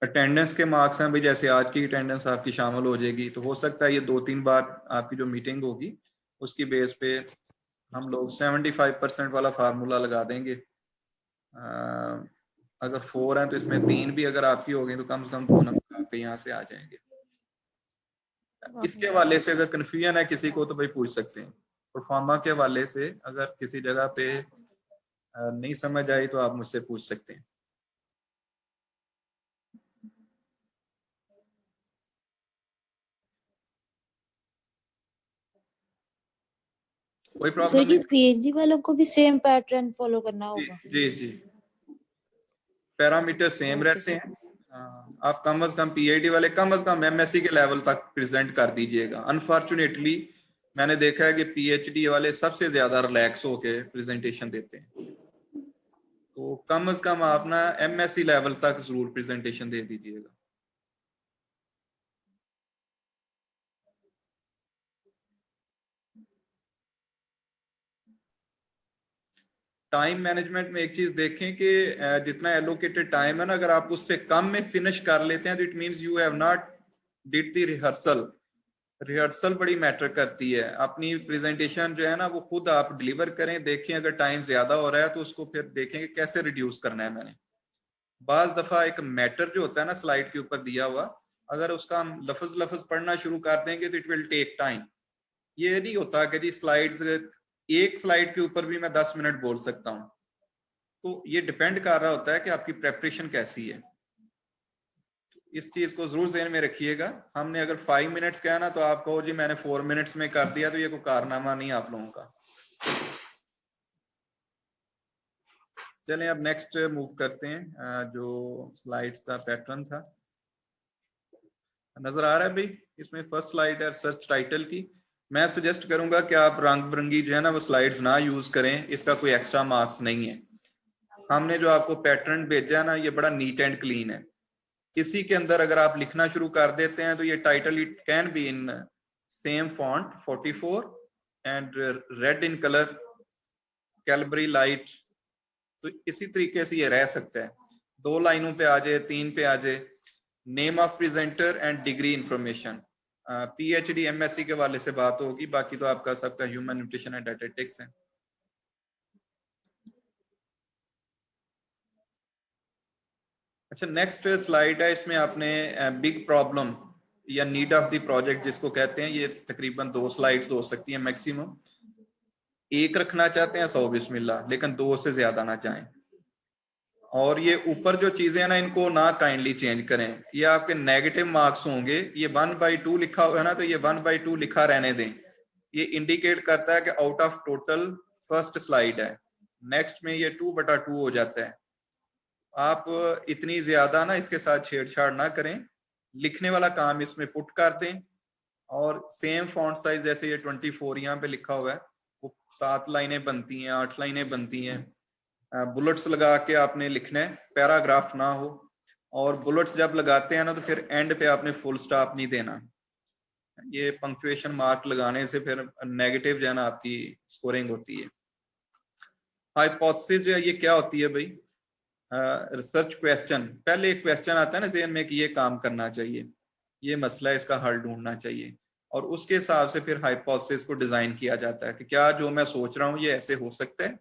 Attendance के marks हैं भाई, जैसे आज की अटेंडेंस आपकी शामिल हो जाएगी, तो हो सकता है ये 2-3 बार आपकी जो मीटिंग होगी उसकी बेस पे हम लोग 75% वाला फार्मूला लगा देंगे। अगर 4 हैं तो इसमें 3 भी अगर आपकी हो गई तो कम से कम 2 नंबर आपके यहाँ से आ जाएंगे। इसके हवाले से अगर कन्फ्यूजन है किसी को तो भाई पूछ सकते हैं। परफॉर्मा के हवाले से अगर किसी जगह पे नहीं समझ आई तो आप मुझसे पूछ सकते हैं। कोई प्रॉब्लम नहीं? पीएचडी वालों को भी सेम पैटर्न फॉलो करना होगा? जी जी, पैरामीटर सेम रहते हैं। आप कम से कम पीएचडी वाले कम से कम एमएससी के लेवल तक प्रेजेंट कर दीजिएगा। अनफॉर्चुनेटली मैंने देखा है कि पीएचडी वाले सबसे ज्यादा रिलैक्स होके प्रेजेंटेशन देते हैं, तो कम से कम आप ना एमएससी लेवल तक जरूर प्रेजेंटेशन दे दीजिएगा। टाइम मैनेजमेंट में एक चीज देखें कि जितना एलोकेटेड टाइम है ना, अगर आप उससे कम में फिनिश कर लेते हैं तो it means you have not did the rehearsal. Rehearsal बड़ी मैटर करती है। अपनी प्रेजेंटेशन जो है ना वो खुद आप डिलीवर करें, देखें अगर टाइम ज्यादा हो रहा है तो उसको फिर देखें कि कैसे रिड्यूस करना है। मैंने बाज दफा एक मैटर जो होता है ना स्लाइड के ऊपर दिया हुआ, अगर उसका हम लफ्ज लफ्ज पढ़ना शुरू कर देंगे तो इट विल टेक टाइम। ये नहीं होता कि जी स्लाइड्स, एक स्लाइड के ऊपर भी मैं 10 मिनट बोल सकता हूँ। तो ये डिपेंड कर रहा होता है कि आपकी प्रेपरेशन कैसी है। इस चीज को जरूर ध्यान में रखिएगा। हमने अगर 5 मिनट्स कहा ना तो आप कहो जी मैंने 4 मिनट्स में कर दिया, तो ये कोई कारनामा नहीं आप लोगों का। चलें अब नेक्स्ट मूव करते हैं। जो स्लाइड्स का पैटर्न था नजर आ रहा है भाई? इसमें फर्स्ट स्लाइड है सर्च टाइटल की। मैं सजेस्ट करूंगा कि आप रंग बिरंगी जो है ना वो स्लाइड्स ना यूज करें, इसका कोई एक्स्ट्रा मार्क्स नहीं है। हमने जो आपको पैटर्न भेजा है ना ये बड़ा नीट एंड क्लीन है। इसी के अंदर अगर आप लिखना शुरू कर देते हैं तो ये title it can be in same font 44 and red in colour, Calibri light, तो इसी तरीके से ये रह सकता है। 2 लाइनों पे आ जाए, 3 पे आ जाए। Name of presenter and degree information, PhD MSc के वाले से बात होगी, बाकी तो आपका सबका ह्यूमन न्यूट्रिशन एंड डायटेटिक्स है। अच्छा नेक्स्ट स्लाइड है, इसमें आपने बिग प्रॉब्लम या नीड ऑफ द प्रोजेक्ट जिसको कहते हैं, ये तकरीबन 2 स्लाइड्स हो सकती हैं मैक्सिमम। एक रखना चाहते हैं 100 बिस्मिल्लाह, लेकिन 2 से ज्यादा ना चाहें। और ये ऊपर जो चीजें हैं ना इनको ना काइंडली चेंज करें, ये आपके नेगेटिव मार्क्स होंगे। ये 1/2 लिखा हुआ है ना, तो ये 1/2 लिखा रहने दें। ये इंडिकेट करता है कि out of total first slide है, नेक्स्ट में ये 2/2 हो जाता है। आप इतनी ज्यादा ना इसके साथ छेड़छाड़ ना करें, लिखने वाला काम इसमें पुट कर दें। और सेम फॉन्ट साइज जैसे ये 24 यहाँ पे लिखा हुआ है, वो 7 लाइनें बनती हैं, 8 लाइनें बनती हैं। बुलेट्स लगा के आपने लिखना है, पैराग्राफ ना हो। और बुलेट्स जब लगाते हैं ना तो फिर एंड पे आपने फुल स्टॉप नहीं देना। ये पंक्चुएशन मार्क लगाने से फिर नेगेटिव जो है ना आपकी स्कोरिंग होती है। हाइपोथेसिस जो है ये क्या होती है भाई? रिसर्च क्वेश्चन, पहले एक क्वेश्चन आता है ना ज़हन में कि ये काम करना चाहिए, ये मसला है, इसका हल ढूंढना चाहिए, और उसके हिसाब से फिर हाइपोथेसिस को डिजाइन किया जाता है कि क्या जो मैं सोच रहा हूँ ये ऐसे हो सकता है,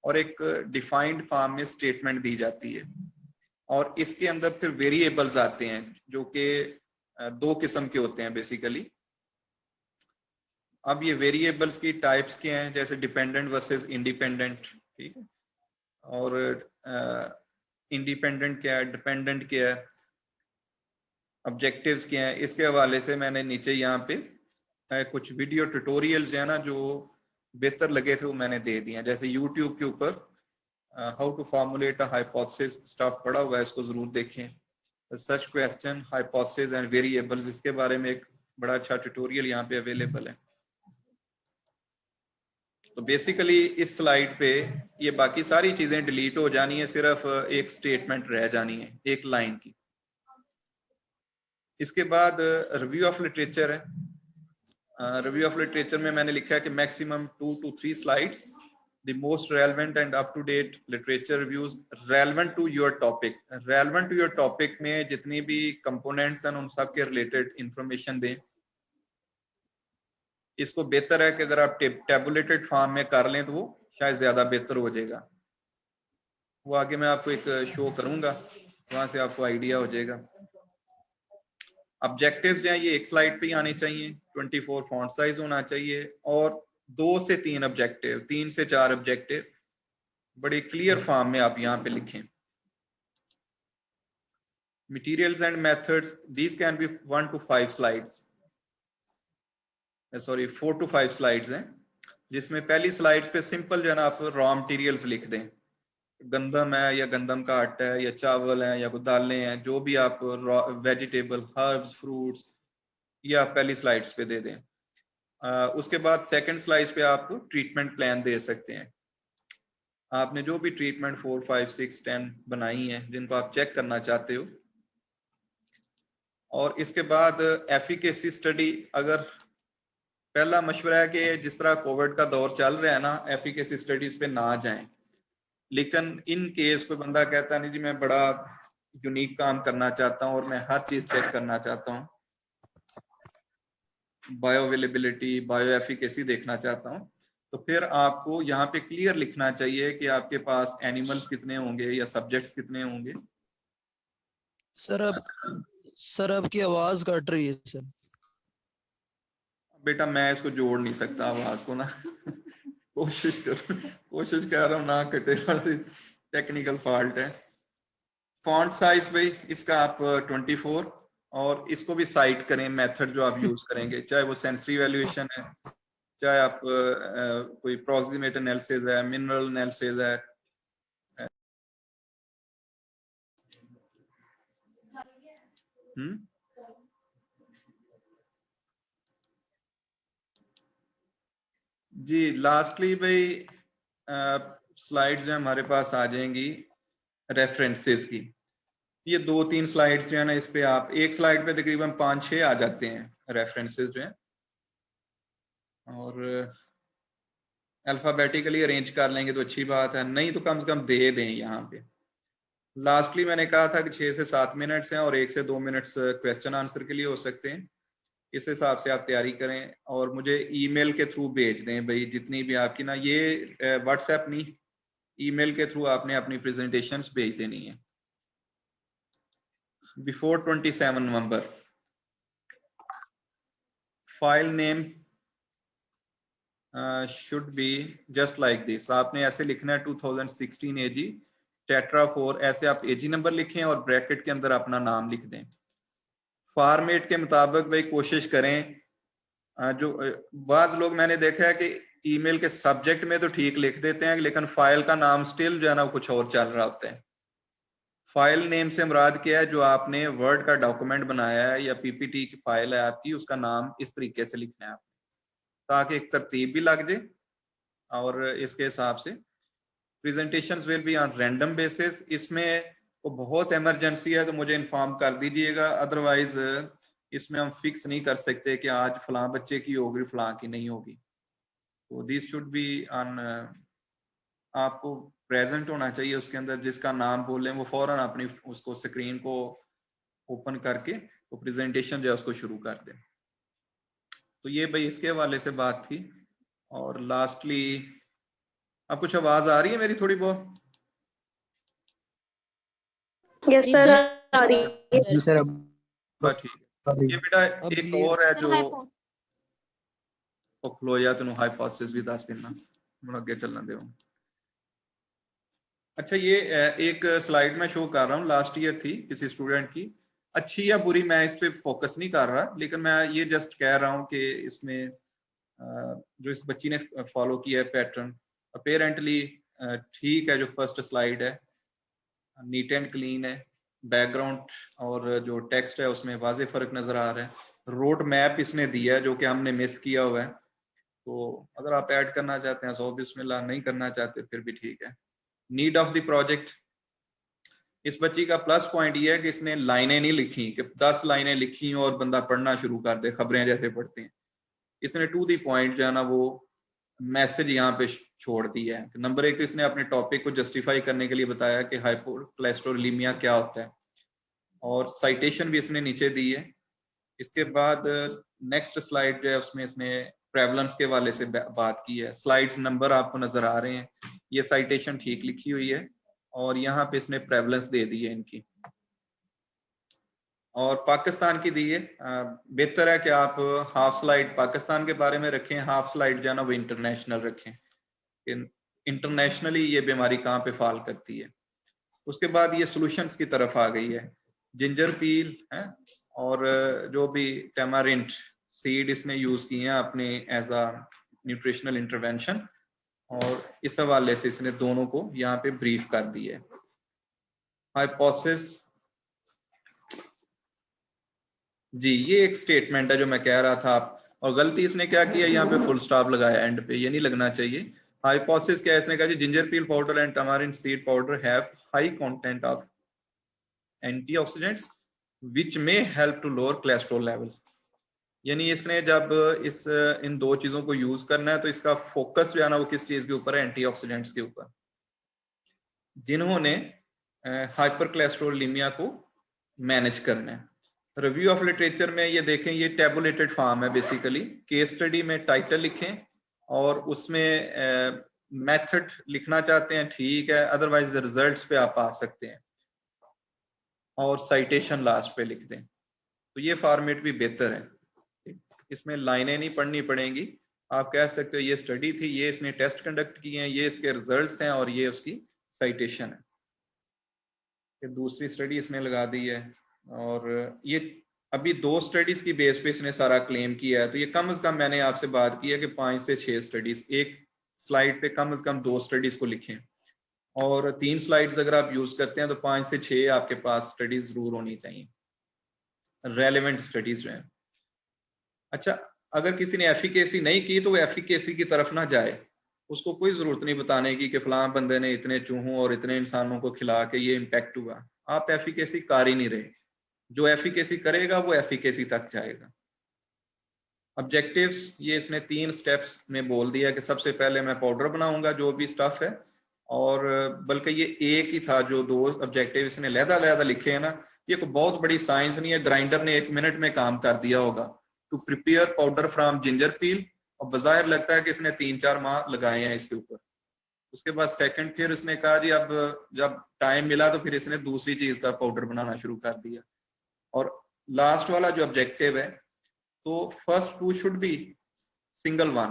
और एक डिफाइंड फॉर्म में स्टेटमेंट दी जाती है। और इसके अंदर फिर वेरिएबल्स आते हैं जो कि 2 किस्म के होते हैं बेसिकली। अब ये वेरिएबल्स की टाइप्स क्या हैं, जैसे डिपेंडेंट वर्सेस इंडिपेंडेंट, ठीक है, और इंडिपेंडेंट क्या है, डिपेंडेंट क्या है, ऑब्जेक्टिव्स क्या है। इसके हवाले से मैंने नीचे यहाँ पे कुछ वीडियो ट्यूटोरियल्स जो है ना जो बेहतर लगे थे वो मैंने दे दिए हैं। जैसे यूट्यूब के ऊपर how to formulate a hypothesis stuff पड़ा हुआ है, इसको जरूर देखें। Such question, hypothesis and variables, इसके बारे में एक बड़ा अच्छा ट्यूटोरियल यहाँ पे अवेलेबल है। तो बेसिकली इस स्लाइड पे ये बाकी सारी चीजें डिलीट हो जानी है, सिर्फ एक स्टेटमेंट रह जानी है, एक लाइन की। इसके बाद रिव्यू ऑफ लिटरेचर है। रिव्यू ऑफ लिटरेचर में मैंने लिखा है कि maximum 2 to 3 slides, the most relevant and up to date literature reviews relevant to your topic. Relevant to your topic में जितनी भी components हैं उन सब के related information दें. इसको बेहतर है कि अगर आप टेबुलेटेड फॉर्म में कर लें तो वो शायद ज्यादा बेहतर हो जाएगा. वो आगे मैं आपको एक शो करूंगा, वहां से आपको आइडिया हो जाएगा. ऑब्जेक्टिव्स जो है ये एक स्लाइड पे ही आने चाहिए. 24 फॉन्ट साइज होना चाहिए और 2 से 3 ऑब्जेक्टिव, 3 से 4 ऑब्जेक्टिव बड़े क्लियर फॉर्म में आप यहाँ पे लिखें. Materials and methods, these can be 1 to 5 slides, sorry 4 to 5 slides हैं, जिसमें पहली स्लाइड पे सिंपल जो है ना आप रॉ मटेरियल्स लिख दें. गंदम है या गंदम का आटा है या चावल है या दालें हैं, जो भी आप वेजिटेबल, हर्ब्स, फ्रूट्स, ये आप पहली स्लाइड्स पे दे दें. उसके बाद सेकंड स्लाइड पे आप ट्रीटमेंट प्लान दे सकते हैं. आपने जो भी ट्रीटमेंट 4, 5, 6, 10 बनाई है जिनको आप चेक करना चाहते हो. और इसके बाद एफिकेसी स्टडी, अगर पहला मशवरा है कि जिस तरह कोविड का दौर चल रहा है ना, एफिकेसी स्टडीज पे ना जाएं. लेकिन इन केस कोई बंदा कहता नहीं जी मैं बड़ा यूनिक काम करना चाहता हूं और मैं हर चीज चेक करना चाहता हूं, बायो अवेलेबिलिटी, बायो एफिकेसी देखना चाहता हूं, तो फिर आपको यहाँ पे क्लियर लिखना चाहिए कि आपके पास एनिमल्स कितने होंगे या सब्जेक्ट्स कितने होंगे. सर अब की आवाज कट रही है सर. बेटा मैं इसको जोड़ नहीं सकता आवाज को ना. कोशिश कर रहा हूँ ना कटे, टेक्निकल फॉल्ट है. फॉन्ट साइज भाई इसका आप 24, और इसको भी साइट करें मेथड जो आप यूज करेंगे, चाहे वो सेंसरी वैल्यूएशन है, चाहे आप कोई अप्रॉक्सीमेट एनालिसिस है, मिनरल एनालिसिस है. जी लास्टली भाई स्लाइड्स जो हमारे पास आ जाएंगी रेफरेंसेस की. ये 2-3 स्लाइड्स जो है ना, इस पे आप एक स्लाइड पे तकरीबन 5-6 आ जाते हैं रेफरेंसेस जो है, और अल्फाबेटिकली अरेंज कर लेंगे तो अच्छी बात है, नहीं तो कम से कम दे दें यहाँ पे. लास्टली मैंने कहा था कि 6 से 7 मिनट्स हैं और 1 से 2 मिनट्स क्वेश्चन आंसर के लिए हो सकते हैं. इस हिसाब से आप तैयारी करें और मुझे ईमेल के थ्रू भेज दें भाई, जितनी भी आपकी ना, ये व्हाट्सएप नहीं, ईमेल के थ्रू आपने अपनी प्रेजेंटेशंस भेज देनी है before 27 November. File name should be just like this. आपने ऐसे लिखना है 2016 AG टेट्रा 4, ऐसे आप AG नंबर लिखें और ब्रैकेट के अंदर अपना नाम लिख दें. फॉर्मेट के मुताबिक भाई कोशिश करें. जो बाज लोग मैंने देखा है कि ईमेल के सब्जेक्ट में तो ठीक लिख देते हैं, लेकिन फाइल का नाम स्टिल जो है ना कुछ और चल रहा होता है. फाइल नेम से मुराद क्या है, जो आपने वर्ड का डॉक्यूमेंट बनाया है या पीपीटी की फाइल है आपकी, उसका नाम इस तरीके से लिखना है ताकि एक तरतीब भी लग जाए. और इसके हिसाब से presentations will be on random basis. इसमें वो बहुत इमरजेंसी है तो मुझे इन्फॉर्म कर दीजिएगा, अदरवाइज इसमें हम फिक्स नहीं कर सकते कि आज फलां बच्चे की होगी फलां की नहीं होगी. तो दिस शुड बी ऑन, आपको प्रेजेंट होना चाहिए उसके अंदर. जिसका नाम बोलें वो फौरन अपनी उसको स्क्रीन को ओपन करके वो प्रेजेंटेशन जो है उसको शुरू कर दें. तो ये भाई इसके हवाले से बात थी. और लास्टली, अब कुछ आवाज आ रही है मेरी थोड़ी बहुत? यस सर आ रही है. जी सर. ठीक है. ये बेटा एक और है जो खलोया तेन हाइपोथेसिस भी दस देना, मैं आगे चलना दे. अच्छा ये एक स्लाइड में शो कर रहा हूँ, लास्ट ईयर थी किसी स्टूडेंट की. अच्छी या बुरी मैं इस पे फोकस नहीं कर रहा, लेकिन मैं ये जस्ट कह रहा हूँ कि इसमें जो इस बच्ची ने फॉलो किया है पैटर्न, अपेरेंटली ठीक है. जो फर्स्ट स्लाइड है नीट एंड क्लीन है, बैकग्राउंड और जो टेक्स्ट है उसमें वाज़े फर्क नजर आ रहा है. रोड मैप इसने दिया है जो कि हमने मिस किया हुआ है, तो अगर आप ऐड करना चाहते हैं सो बिस्मिल्लाह, नहीं करना चाहते फिर भी ठीक है. नीड ऑफ द प्रोजेक्ट, इस बच्ची का प्लस पॉइंट ये है कि इसने लाइनें नहीं लिखी कि 10 लाइनें लिखी और बंदा पढ़ना शुरू कर दे, खबरें जैसे पढ़ते हैं. इसने टू द पॉइंट जो है ना वो मैसेज यहाँ पे छोड़ दिया है। नंबर 1 तो इसने अपने टॉपिक को जस्टिफाई करने के लिए बताया कि हाइपोक्लेस्टोरेमिया क्या होता है, और साइटेशन भी इसने नीचे दी है। इसके बाद नेक्स्ट स्लाइड जो है उसमें इसने प्रेवलेंस के वाले से बात की है। स्लाइड्स नंबर आपको नजर आ रहे हैं, ये साइटेशन ठीक लिखी हुई है और यहाँ पे इसने प्रेवलेंस दे दी है इनकी, और पाकिस्तान की दी है। बेहतर है कि आप हाफ स्लाइड पाकिस्तान के बारे में रखें, हाफ स्लाइड जो है ना वो इंटरनेशनल रखें, इंटरनेशनली ये बीमारी कहाँ पे फॉल करती है। उसके बाद ये सॉल्यूशंस की तरफ आ गई है, जिंजर पील है और जो भी टैमारिंट सीड इसने यूज किए हैं अपने एज अ न्यूट्रिशनल इंटरवेंशन, और इस हवाले से इसने दोनों को यहाँ पे ब्रीफ कर दिया है। हाइपोथेसिस जी, ये एक स्टेटमेंट है जो मैं कह रहा था आप, और गलती इसने क्या किया, यहाँ पे फुल स्टॉप लगाया एंड पे, ये नहीं लगना चाहिए। हाइपोथेसिस क्या है, इसने कहा जी ginger peel powder and tamarind seed powder have high content of antioxidants which may help to lower cholesterol levels. यानी इसने जब इन दो चीजों को यूज करना है तो इसका फोकस जो है ना वो किस चीज के ऊपर है, एंटीऑक्सीडेंट्स के ऊपर। जिन्होंने हाइपर कोलेस्ट्रोलेमिया को मैनेज करना है। रिव्यू ऑफ लिटरेचर में ये देखें, ये टेबुलेटेड फॉर्म है बेसिकली। केस स्टडी में टाइटल लिखें और उसमें मेथड लिखना चाहते हैं ठीक है, अदरवाइज रिजल्ट्स पे आप आ सकते हैं और साइटेशन लास्ट पे लिख दें, तो ये फॉर्मेट भी बेहतर है। इसमें लाइनें नहीं पढ़नी पड़ेंगी, आप कह सकते हो ये स्टडी थी, ये इसने टेस्ट कंडक्ट किए हैं, ये इसके रिजल्ट्स हैं और ये उसकी साइटेशन है। ये दूसरी स्टडी इसने लगा दी है, और ये अभी 2 स्टडीज की बेस पे इसने सारा क्लेम किया है। तो ये कम से कम मैंने आपसे बात की है कि 5 से 6 स्टडीज, एक स्लाइड पे कम से कम 2 स्टडीज को लिखें, और 3 स्लाइड्स अगर आप यूज करते हैं तो 5 से 6 आपके पास स्टडीज जरूर होनी चाहिए, रेलेवेंट स्टडीज जो है। अच्छा, अगर किसी ने एफिकेसी नहीं की तो वो एफिकेसी की तरफ ना जाए, उसको कोई जरूरत नहीं बताने की कि फलां बंदे ने इतने चूहों और इतने इंसानों को खिला के ये इम्पैक्ट हुआ। आप एफिकेसी कर ही नहीं रहे, जो एफिकेसी करेगा वो एफिकेसी तक जाएगा। ऑब्जेक्टिव्स ये इसने 3 स्टेप्स में बोल दिया कि सबसे पहले मैं पाउडर बनाऊंगा जो भी स्टफ है, और बल्कि ये एक ही था जो 2 ऑब्जेक्टिव इसने अलग-अलग लिखे हैं ना, ये कोई बहुत बड़ी साइंस नहीं है, ग्राइंडर ने 1 मिनट में काम कर दिया होगा to prepare powder from ginger peel, और बाज़ाहिर लगता है कि इसने 3-4 माह लगाए हैं इसके ऊपर। उसके बाद सेकंड फिर इसने कहा जी अब जब टाइम मिला तो फिर इसने दूसरी चीज का पाउडर बनाना शुरू कर दिया। और लास्ट वाला जो ऑब्जेक्टिव है, तो first 2 should be single one,